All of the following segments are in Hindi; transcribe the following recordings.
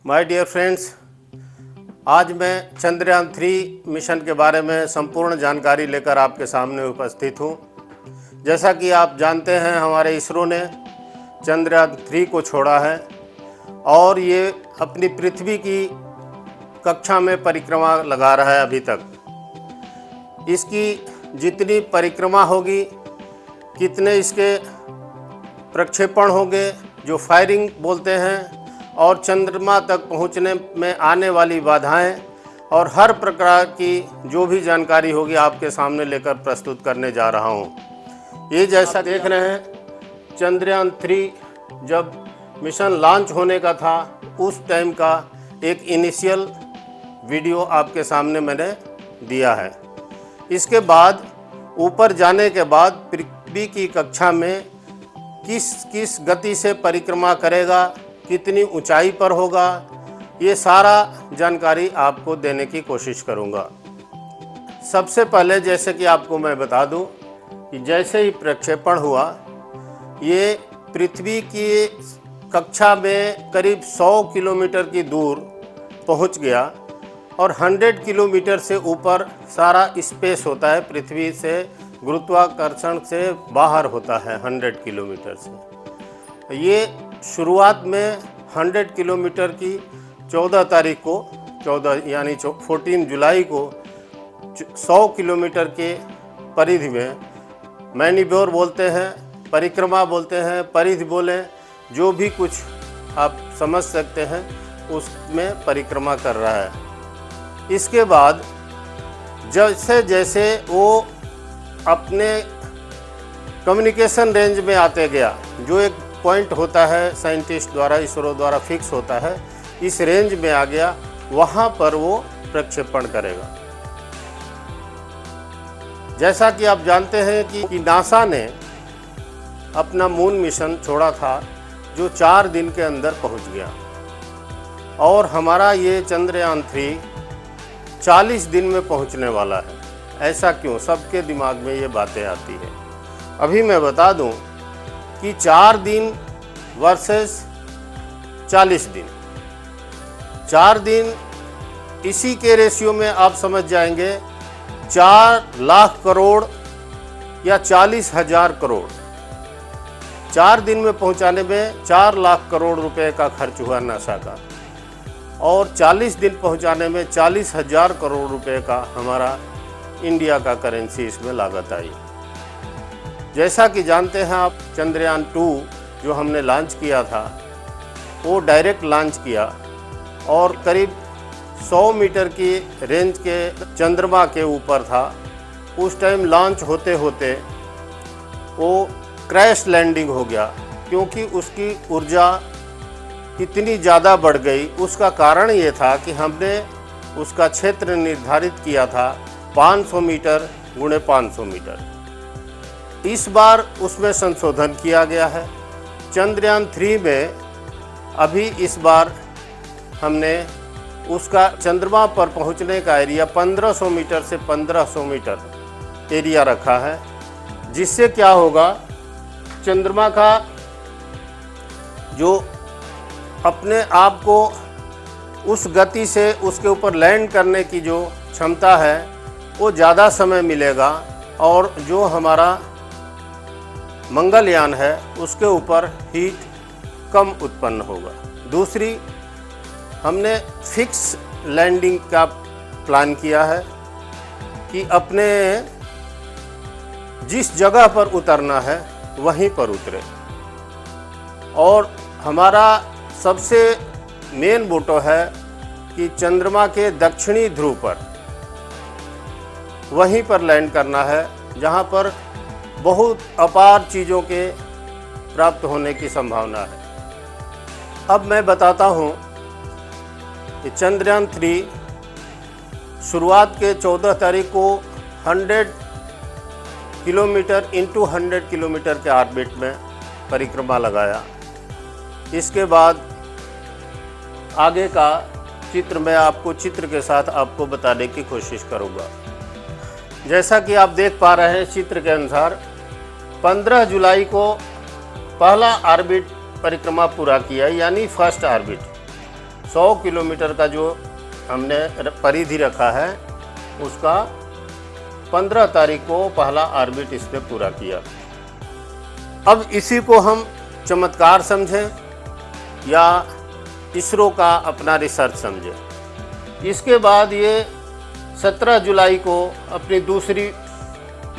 माय डियर फ्रेंड्स, आज मैं चंद्रयान-3 मिशन के बारे में संपूर्ण जानकारी लेकर आपके सामने उपस्थित हूँ। जैसा कि आप जानते हैं, हमारे इसरो ने चंद्रयान-3 को छोड़ा है और ये अपनी पृथ्वी की कक्षा में परिक्रमा लगा रहा है। अभी तक इसकी जितनी परिक्रमा होगी, कितने इसके प्रक्षेपण होंगे, जो फायरिंग बोलते हैं, और चंद्रमा तक पहुंचने में आने वाली बाधाएं और हर प्रकार की जो भी जानकारी होगी आपके सामने लेकर प्रस्तुत करने जा रहा हूं। ये जैसा देख रहे हैं, चंद्रयान-3 जब मिशन लॉन्च होने का था उस टाइम का एक इनिशियल वीडियो आपके सामने मैंने दिया है। इसके बाद ऊपर जाने के बाद पृथ्वी की कक्षा में किस किस गति से परिक्रमा करेगा, कितनी ऊंचाई पर होगा, ये सारा जानकारी आपको देने की कोशिश करूंगा। सबसे पहले जैसे कि आपको मैं बता दूं कि जैसे ही प्रक्षेपण हुआ, ये पृथ्वी की कक्षा में करीब 100 किलोमीटर की दूर पहुंच गया और 100 किलोमीटर से ऊपर सारा स्पेस होता है, पृथ्वी से गुरुत्वाकर्षण से बाहर होता है 100 किलोमीटर से। ये शुरुआत में 100 किलोमीटर की 14 तारीख को 14 जुलाई को 100 किलोमीटर के परिधि में मैनीब्योर बोलते हैं, परिक्रमा बोलते हैं, परिधि बोलें, जो भी कुछ आप समझ सकते हैं, उसमें परिक्रमा कर रहा है। इसके बाद जैसे जैसे वो अपने कम्युनिकेशन रेंज में आते गया, जो एक पॉइंट होता है साइंटिस्ट द्वारा, इसरो द्वारा फिक्स होता है, इस रेंज में आ गया, वहाँ पर वो प्रक्षेपण करेगा। जैसा कि आप जानते हैं कि नासा ने अपना मून मिशन छोड़ा था, जो 4 दिन के अंदर पहुँच गया, और हमारा ये चंद्रयान-3 40 दिन में पहुँचने वाला है। ऐसा क्यों? सबके दिमाग में ये बातें आती है। अभी मैं बता दूं कि 4 दिन वर्सेस 40 दिन, 4 दिन इसी के रेशियो में आप समझ जाएंगे 4 लाख करोड़ या 40,000 करोड़। 4 दिन में पहुंचाने में 4 लाख करोड़ रुपए का खर्च हुआ नासा का, और 40 दिन पहुंचाने में 40,000 करोड़ रुपए का हमारा इंडिया का करेंसी इसमें लागत आई। जैसा कि जानते हैं आप, चंद्रयान-2 जो हमने लॉन्च किया था, वो डायरेक्ट लॉन्च किया और करीब 100 मीटर की रेंज के चंद्रमा के ऊपर था। उस टाइम लॉन्च होते होते वो क्रैश लैंडिंग हो गया, क्योंकि उसकी ऊर्जा इतनी ज़्यादा बढ़ गई। उसका कारण ये था कि हमने उसका क्षेत्र निर्धारित किया था 500 मीटर गुणे 500 मीटर। इस बार उसमें संशोधन किया गया है। चंद्रयान-3 में अभी इस बार हमने उसका चंद्रमा पर पहुंचने का एरिया 1500 मीटर से 1500 मीटर एरिया रखा है, जिससे क्या होगा, चंद्रमा का जो अपने आप को उस गति से उसके ऊपर लैंड करने की जो क्षमता है, वो ज़्यादा समय मिलेगा, और जो हमारा मंगलयान है उसके ऊपर हीट कम उत्पन्न होगा। दूसरी, हमने फिक्स लैंडिंग का प्लान किया है कि अपने जिस जगह पर उतरना है वहीं पर उतरे, और हमारा सबसे मेन मोटो है कि चंद्रमा के दक्षिणी ध्रुव पर, वहीं पर लैंड करना है, जहां पर बहुत अपार चीज़ों के प्राप्त होने की संभावना है। अब मैं बताता हूं कि चंद्रयान-3 शुरुआत के 14 तारीख को 100 किलोमीटर इंटू 100 किलोमीटर के ऑर्बिट में परिक्रमा लगाया। इसके बाद आगे का चित्र मैं आपको चित्र के साथ आपको बताने की कोशिश करूंगा। जैसा कि आप देख पा रहे हैं चित्र के अनुसार, 15 जुलाई को पहला ऑर्बिट परिक्रमा पूरा किया, यानी फर्स्ट ऑर्बिट। 100 किलोमीटर का जो हमने परिधि रखा है उसका 15 तारीख को पहला ऑर्बिट इसने पूरा किया। अब इसी को हम चमत्कार समझें या इसरो का अपना रिसर्च समझें। इसके बाद ये 17 जुलाई को अपनी दूसरी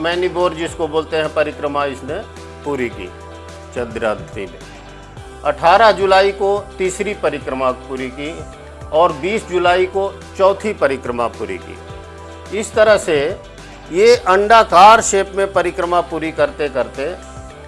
मैनीबोर जिसको बोलते हैं परिक्रमा इसने पूरी की चंद्रयान 3 ने। 18 जुलाई को तीसरी परिक्रमा पूरी की और 20 जुलाई को चौथी परिक्रमा पूरी की। इस तरह से ये अंडाकार शेप में परिक्रमा पूरी करते करते,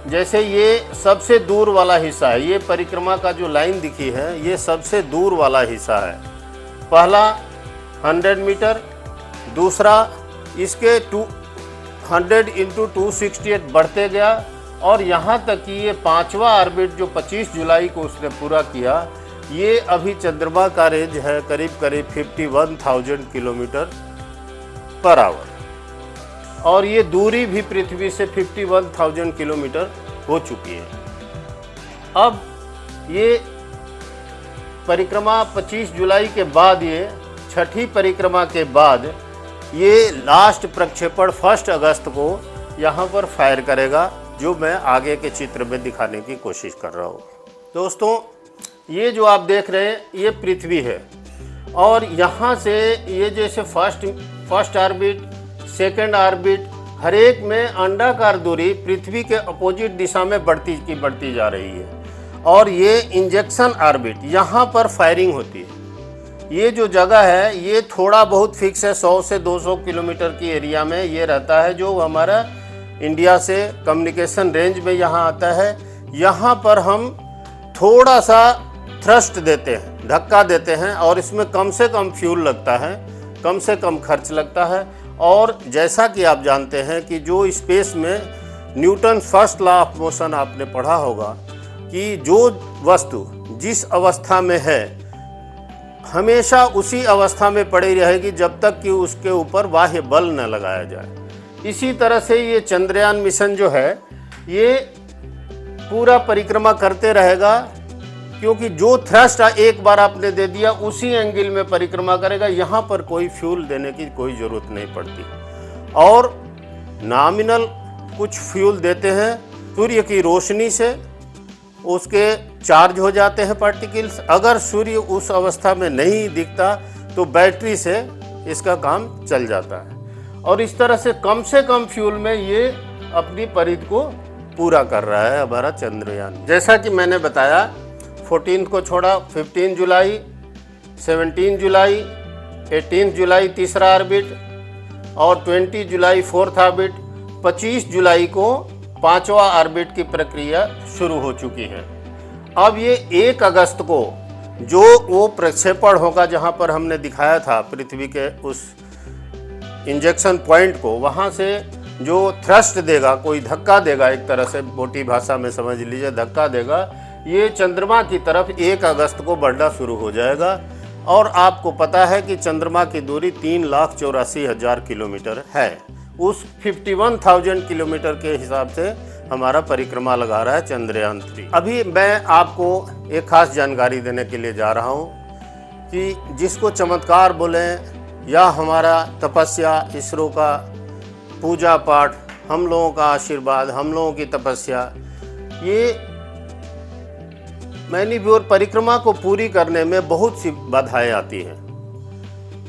जैसे ये सबसे दूर वाला हिस्सा है, ये परिक्रमा का जो लाइन दिखी है ये सबसे दूर वाला हिस्सा है। पहला 100 मीटर, दूसरा इसके 200 इंटू 268 बढ़ते गया और यहाँ तक कि ये 5वां ऑर्बिट जो 25 जुलाई को उसने पूरा किया, ये अभी चंद्रमा का रेंज है करीब करीब 51,000 किलोमीटर पर आवर और ये दूरी भी पृथ्वी से 51,000 किलोमीटर हो चुकी है। अब ये परिक्रमा 25 जुलाई के बाद, ये छठी परिक्रमा के बाद ये लास्ट प्रक्षेपण 1 अगस्त को यहाँ पर फायर करेगा, जो मैं आगे के चित्र में दिखाने की कोशिश कर रहा हूँ। दोस्तों, ये जो आप देख रहे हैं ये पृथ्वी है और यहाँ से ये जैसे फर्स्ट ऑर्बिट, सेकंड ऑर्बिट, हर एक में अंडाकार दूरी पृथ्वी के अपोजिट दिशा में बढ़ती जा रही है और ये इंजेक्शन ऑर्बिट यहाँ पर फायरिंग होती है। ये जो जगह है ये थोड़ा बहुत फिक्स है, 100 से 200 किलोमीटर की एरिया में ये रहता है, जो हमारा इंडिया से कम्युनिकेशन रेंज में यहाँ आता है। यहाँ पर हम थोड़ा सा थ्रस्ट देते हैं, धक्का देते हैं और इसमें कम से कम फ्यूल लगता है, कम से कम खर्च लगता है। और जैसा कि आप जानते हैं कि जो स्पेस में Newton first law of motion आपने पढ़ा होगा कि जो वस्तु जिस अवस्था में है हमेशा उसी अवस्था में पड़ी रहेगी जब तक कि उसके ऊपर बाह्य बल न लगाया जाए। इसी तरह से ये चंद्रयान मिशन जो है ये पूरा परिक्रमा करते रहेगा, क्योंकि जो थ्रस्ट एक बार आपने दे दिया उसी एंगल में परिक्रमा करेगा, यहाँ पर कोई फ्यूल देने की कोई ज़रूरत नहीं पड़ती। और नॉमिनल कुछ फ्यूल देते हैं, सूर्य की रोशनी से उसके चार्ज हो जाते हैं पार्टिकल्स। अगर सूर्य उस अवस्था में नहीं दिखता तो बैटरी से इसका काम चल जाता है और इस तरह से कम फ्यूल में ये अपनी परिधि को पूरा कर रहा है हमारा चंद्रयान। जैसा कि मैंने बताया 14 को छोड़ा, 15 जुलाई, 17 जुलाई, 18 जुलाई तीसरा ऑर्बिट और 20 जुलाई 4th ऑर्बिट, 25 जुलाई को 5वां ऑर्बिट की प्रक्रिया शुरू हो चुकी है। अब ये 1 अगस्त को जो वो प्रक्षेपण होगा जहाँ पर हमने दिखाया था पृथ्वी के उस इंजेक्शन पॉइंट को, वहाँ से जो थ्रस्ट देगा, कोई धक्का देगा, एक तरह से मोटी भाषा में समझ लीजिए धक्का देगा, ये चंद्रमा की तरफ 1 अगस्त को बढ़ना शुरू हो जाएगा। और आपको पता है कि चंद्रमा की दूरी 3,84,000 किलोमीटर है। उस 51,000 किलोमीटर के हिसाब से हमारा परिक्रमा लगा रहा है चंद्रयान 3। अभी मैं आपको एक खास जानकारी देने के लिए जा रहा हूँ कि जिसको चमत्कार बोलें या हमारा तपस्या, इसरो का पूजा पाठ, हम लोगों का आशीर्वाद, हम लोगों की तपस्या, ये मैनीब्योर परिक्रमा को पूरी करने में बहुत सी बाधाएं आती हैं।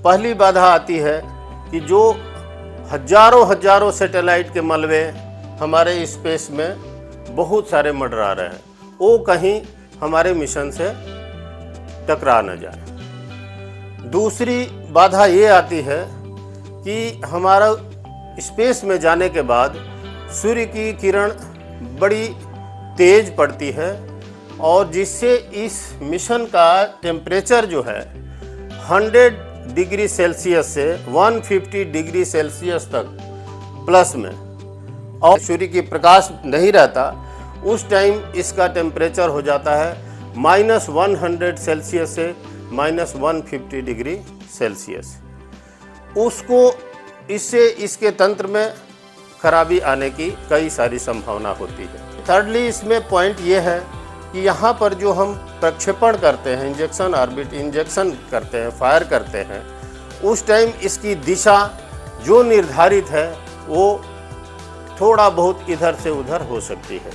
पहली बाधा आती है कि जो हजारों सैटेलाइट के मलबे हमारे स्पेस में बहुत सारे मंडरा रहे हैं, वो कहीं हमारे मिशन से टकरा न जाए। दूसरी बाधा ये आती है कि हमारा स्पेस में जाने के बाद सूर्य की किरण बड़ी तेज पड़ती है और जिससे इस मिशन का टेम्परेचर जो है 100 डिग्री सेल्सियस से 150 डिग्री सेल्सियस तक प्लस में, और सूर्य की प्रकाश नहीं रहता उस टाइम इसका टेम्परेचर हो जाता है -100 सेल्सियस से -150 डिग्री सेल्सियस। उसको इससे इसके तंत्र में खराबी आने की कई सारी संभावना होती है। थर्डली इसमें पॉइंट ये है कि यहाँ पर जो हम प्रक्षेपण करते हैं, इंजेक्शन करते हैं, फायर करते हैं, उस टाइम इसकी दिशा जो निर्धारित है वो थोड़ा बहुत इधर से उधर हो सकती है।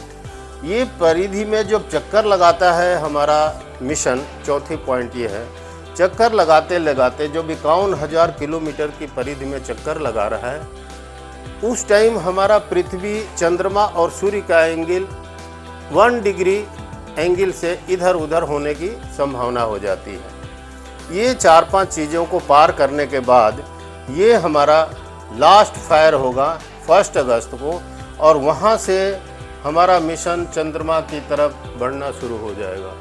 ये परिधि में जब चक्कर लगाता है हमारा मिशन, चौथी पॉइंट ये है, चक्कर लगाते लगाते जब 51,000 किलोमीटर की परिधि में चक्कर लगा रहा है, उस टाइम हमारा पृथ्वी, चंद्रमा और सूर्य का एंगल 1 डिग्री एंगल से इधर उधर होने की संभावना हो जाती है। ये 4-5 चीज़ों को पार करने के बाद ये हमारा लास्ट फायर होगा 1 अगस्त को, और वहाँ से हमारा मिशन चंद्रमा की तरफ बढ़ना शुरू हो जाएगा।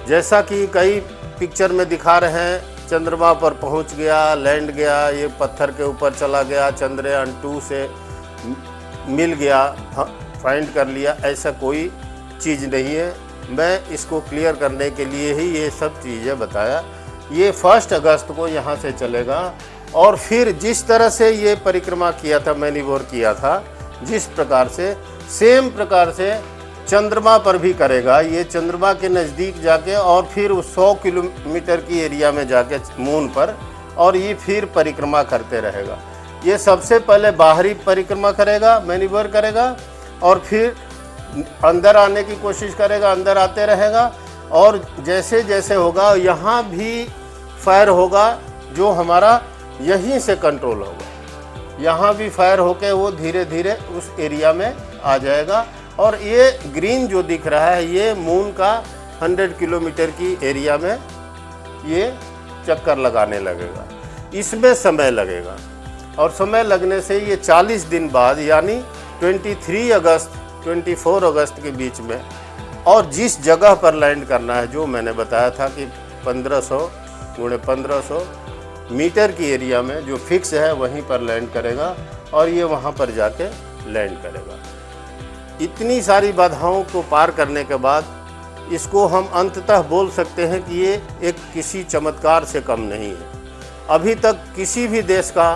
जैसा कि कई पिक्चर में दिखा रहे हैं, चंद्रमा पर पहुंच गया, लैंड गया, ये पत्थर के ऊपर चला गया, चंद्रयान 2 से मिल गया, फाइंड कर लिया, ऐसा कोई चीज़ नहीं है। मैं इसको क्लियर करने के लिए ही ये सब चीज़ें बताया। ये 1 अगस्त को यहाँ से चलेगा और फिर जिस तरह से ये परिक्रमा किया था, मैनीवर किया था, जिस प्रकार से, सेम प्रकार से चंद्रमा पर भी करेगा। ये चंद्रमा के नज़दीक जाके और फिर उस 100 किलोमीटर की एरिया में जाके मून पर, और ये फिर परिक्रमा करते रहेगा। ये सबसे पहले बाहरी परिक्रमा करेगा, मैनीवर करेगा, और फिर अंदर आने की कोशिश करेगा, अंदर आते रहेगा, और जैसे जैसे होगा यहाँ भी फायर होगा जो हमारा यहीं से कंट्रोल होगा। यहाँ भी फायर होके वो धीरे धीरे उस एरिया में आ जाएगा। और ये ग्रीन जो दिख रहा है ये मून का 100 किलोमीटर की एरिया में ये चक्कर लगाने लगेगा। इसमें समय लगेगा, और समय लगने से ये 40 दिन बाद यानी 24 अगस्त के बीच में, और जिस जगह पर लैंड करना है जो मैंने बताया था कि 1500 × 1500 मीटर की एरिया में जो फिक्स है वहीं पर लैंड करेगा, और ये वहाँ पर जाके लैंड करेगा। इतनी सारी बाधाओं को पार करने के बाद इसको हम अंततः बोल सकते हैं कि ये एक किसी चमत्कार से कम नहीं है। अभी तक किसी भी देश का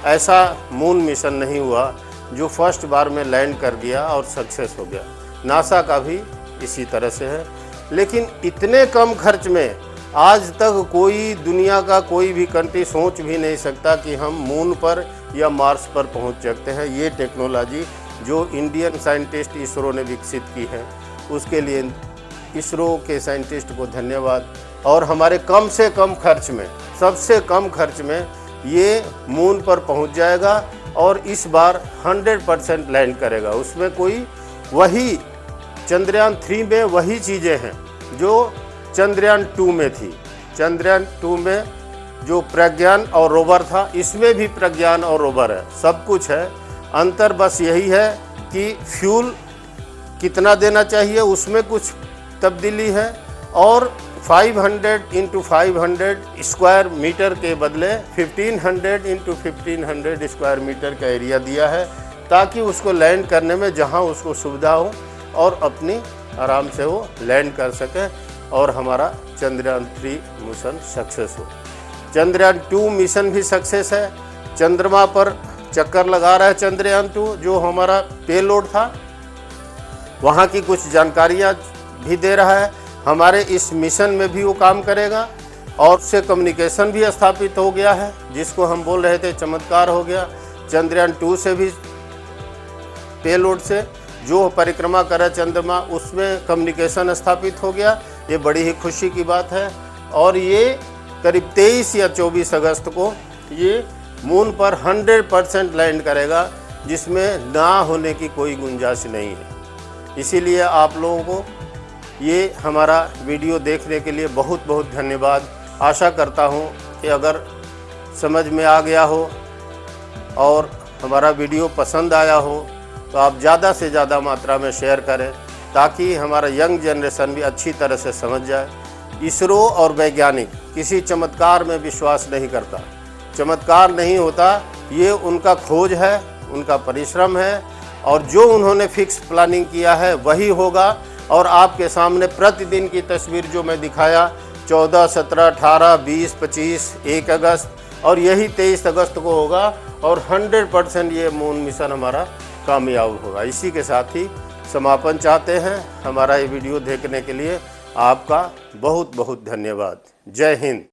ऐसा मून मिशन नहीं हुआ जो फर्स्ट बार में लैंड कर दिया और सक्सेस हो गया। नासा का भी इसी तरह से है, लेकिन इतने कम खर्च में आज तक कोई दुनिया का कोई भी कंट्री सोच भी नहीं सकता कि हम मून पर या मार्स पर पहुंच सकते हैं। ये टेक्नोलॉजी जो इंडियन साइंटिस्ट इसरो ने विकसित की है, उसके लिए इसरो के साइंटिस्ट को धन्यवाद। और हमारे कम से कम खर्च में, सबसे कम खर्च में ये मून पर पहुंच जाएगा, और इस बार 100% लैंड करेगा। उसमें कोई वही चंद्रयान 3 में वही चीज़ें हैं जो चंद्रयान 2 में थी। चंद्रयान 2 में जो प्रज्ञान और रोवर था, इसमें भी प्रज्ञान और रोवर है, सब कुछ है। अंतर बस यही है कि फ्यूल कितना देना चाहिए, उसमें कुछ तब्दीली है, और 500 × 500 स्क्वायर मीटर के बदले 1500 × 1500 स्क्वायर मीटर का एरिया दिया है, ताकि उसको लैंड करने में जहां उसको सुविधा हो और अपनी आराम से वो लैंड कर सके, और हमारा चंद्रयान 3 मिशन सक्सेस हो। चंद्रयान 2 मिशन भी सक्सेस है। चंद्रमा पर चक्कर लगा रहा है चंद्रयान 2, जो हमारा पेलोड था, वहाँ की कुछ जानकारियाँ भी दे रहा है। हमारे इस मिशन में भी वो काम करेगा, और उससे कम्युनिकेशन भी स्थापित हो गया है, जिसको हम बोल रहे थे चमत्कार हो गया। चंद्रयान 2 से भी, पेलोड से जो परिक्रमा करे चंद्रमा, उसमें कम्युनिकेशन स्थापित हो गया। ये बड़ी ही खुशी की बात है। और ये करीब 23 या 24 अगस्त को ये मून पर 100% लैंड करेगा, जिसमें ना होने की कोई गुंजाइश नहीं है। इसीलिए आप लोगों को ये हमारा वीडियो देखने के लिए बहुत बहुत धन्यवाद। आशा करता हूँ कि अगर समझ में आ गया हो और हमारा वीडियो पसंद आया हो तो आप ज़्यादा से ज़्यादा मात्रा में शेयर करें, ताकि हमारा यंग जनरेशन भी अच्छी तरह से समझ जाए। इसरो और वैज्ञानिक किसी चमत्कार में विश्वास नहीं करता। चमत्कार नहीं होता, ये उनका खोज है, उनका परिश्रम है, और जो उन्होंने फिक्स प्लानिंग किया है वही होगा। और आपके सामने प्रतिदिन की तस्वीर जो मैं दिखाया, 14, 17, 18, 20, 25, 1 अगस्त, और यही 23 अगस्त को होगा, और 100% ये मून मिशन हमारा कामयाब होगा। इसी के साथ ही समापन चाहते हैं। हमारा ये वीडियो देखने के लिए आपका बहुत बहुत धन्यवाद। जय हिंद।